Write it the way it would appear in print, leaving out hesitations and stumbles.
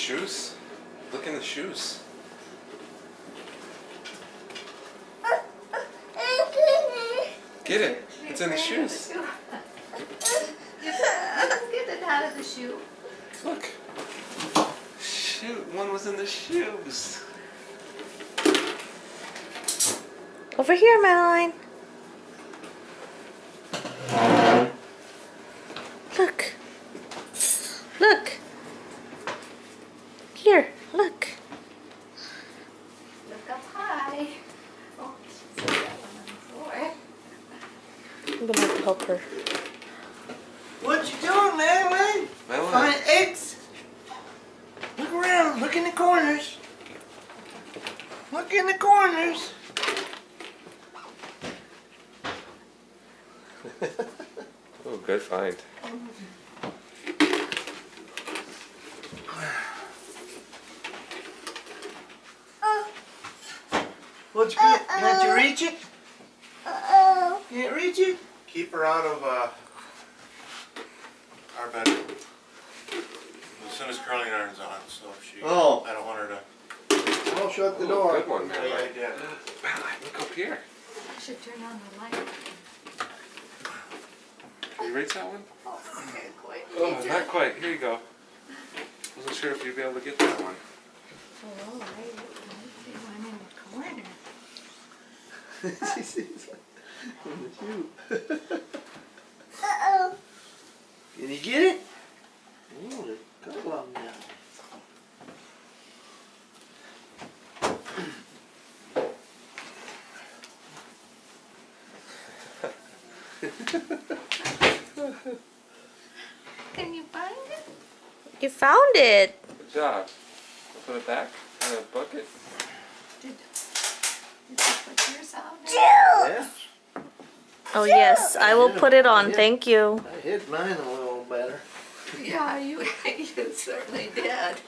shoes? Look in the shoes. Get it. It's in the shoes. Get it out of the shoe. Look. Shoot, one was in the shoes. Over here, Madeline. Look. Look. Here, look. Look up high. Oh, she's got that one on the floor. I'm gonna have to help her. What you doing, Madeline? Madeline. Find eggs. Look around. Look in the corners. Look in the corners. Oh, good find. What's good? Can't you reach it? Can't reach it? Keep her out of our bedroom. As soon as curling iron's on, so if she, Oh. I don't want her to. I'll shut the Ooh, door. good one, Yeah, Madeline. I did. Madeline, look up here. I should turn on the light. Can you reach that one? Oh, okay, quite. Oh, not quite. Here you go. Wasn't sure if you'd be able to get that one. Oh, I see one in the corner. She sees it in the shoe. Can you get it? Oh, there's a couple of them now. Can you find it? You found it. Good job. Put it back in a bucket. Did you put yours out? Yeah. Oh yes, I will put it on. Thank you. I hit mine a little better. Yeah, you certainly did.